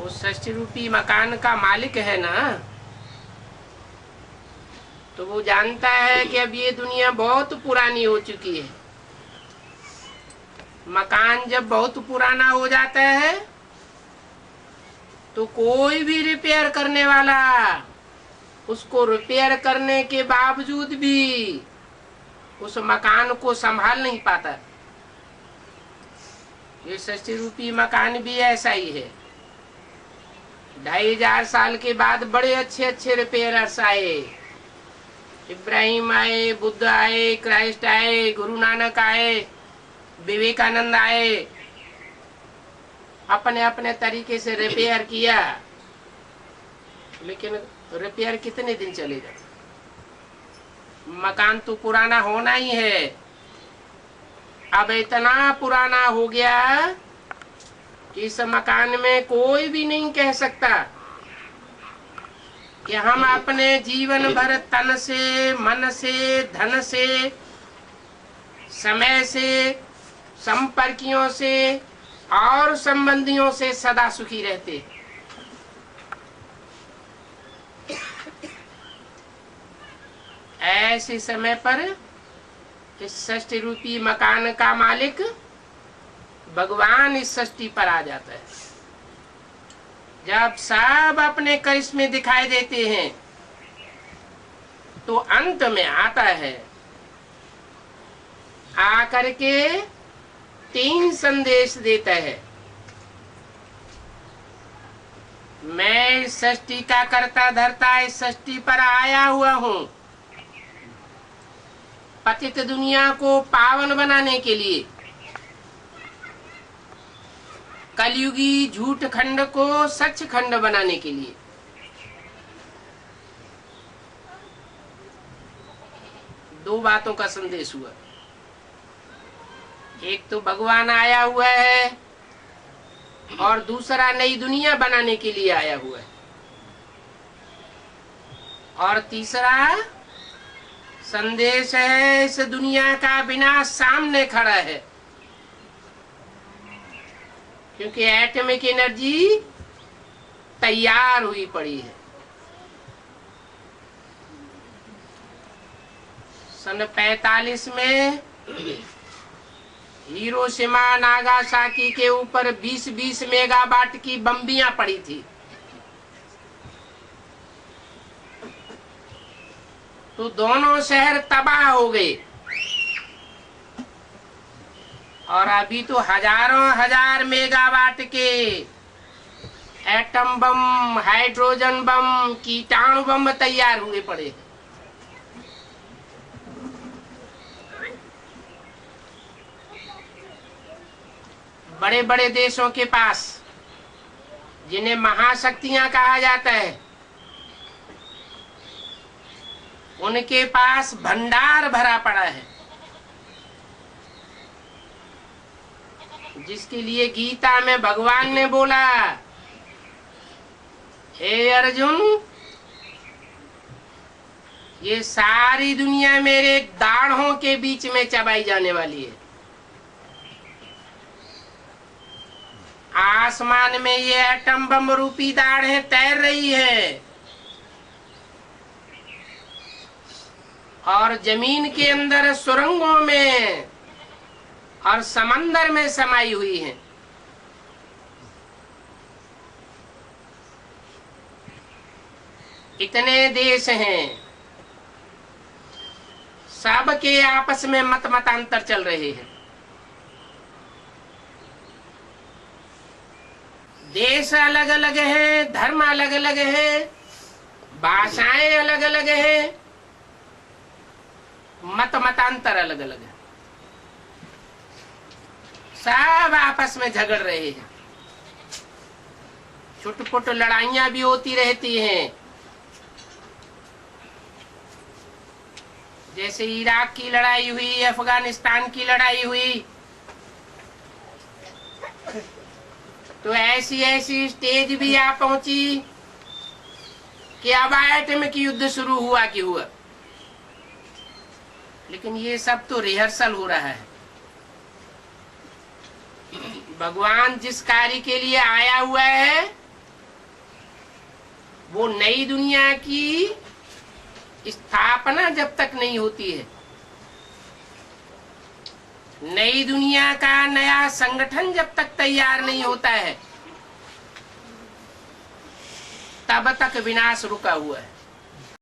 उस षष्ठी रूपी मकान का मालिक है ना, तो वो जानता है कि अब ये दुनिया बहुत पुरानी हो चुकी है। मकान जब बहुत पुराना हो जाता है तो कोई भी रिपेयर करने वाला उसको रिपेयर करने के बावजूद भी उस मकान को संभाल नहीं पाता। ये षष्ठी रूपी मकान भी ऐसा ही है। 2500 साल के बाद बड़े अच्छे अच्छे रिपेयरर्स आए, इब्राहिम आए, बुद्ध आए, क्राइस्ट आए, गुरु नानक आए, विवेकानंद आए, अपने अपने तरीके से रिपेयर किया, लेकिन रिपेयर कितने दिन चलेगा? मकान तो पुराना होना ही है। अब इतना पुराना हो गया कि इस मकान में कोई भी नहीं कह सकता कि हम अपने जीवन भर तन से, मन से, धन से, समय से, संपर्कियों से और संबंधियों से सदा सुखी रहते। ऐसे समय पर इस षष्ठी रूपी मकान का मालिक भगवान इस षष्ठी पर आ जाता है। जब सब अपने करिश्मे दिखाई देते हैं तो अंत में आता है, आकर के 3 संदेश देता है। मैं इस षष्ठी का कर्ता धर्ता इस षष्ठी पर आया हुआ हूं, पतित दुनिया को पावन बनाने के लिए, कलयुगी झूठ खंड को सच खंड बनाने के लिए। दो बातों का संदेश हुआ। एक तो भगवान आया हुआ है और दूसरा नई दुनिया बनाने के लिए आया हुआ है, और तीसरा संदेश है इस दुनिया का विनाश सामने खड़ा है, क्योंकि एटॉमिक एनर्जी तैयार हुई पड़ी है। सन 45 में हिरोशिमा नागासाकी के ऊपर 20-20 मेगावाट की बम्बियां पड़ी थी, तो दोनों शहर तबाह हो गए। और अभी तो हजारों हजार मेगावाट के एटम बम, हाइड्रोजन बम, कीटाणु बम तैयार हुए पड़े। बड़े बड़े देशों के पास, जिन्हें महाशक्तियां कहा जाता है, उनके पास भंडार भरा पड़ा है, जिसके लिए गीता में भगवान ने बोला, हे अर्जुन, ये सारी दुनिया मेरे दाढ़ों के बीच में चबाई जाने वाली है। आसमान में ये एटम बम रूपी दाढ़ें तैर रही है और जमीन के अंदर सुरंगों में और समंदर में समाई हुई है। इतने देश हैं, सब के आपस में मतांतर चल रहे हैं। देश अलग अलग हैं, धर्म अलग अलग है, भाषाएं अलग अलग है, मतांतर अलग अलग है, सब आपस में झगड़ रहे हैं। छुटपुट लड़ाइयां भी होती रहती हैं, जैसे इराक की लड़ाई हुई, अफगानिस्तान की लड़ाई हुई, तो ऐसी ऐसी स्टेज भी आ पहुंची कि अब एटॉमिक युद्ध शुरू हुआ कि हुआ। लेकिन ये सब तो रिहर्सल हो रहा है। भगवान जिस कार्य के लिए आया हुआ है वो नई दुनिया की स्थापना जब तक नहीं होती है, नई दुनिया का नया संगठन जब तक तैयार नहीं होता है, तब तक विनाश रुका हुआ है।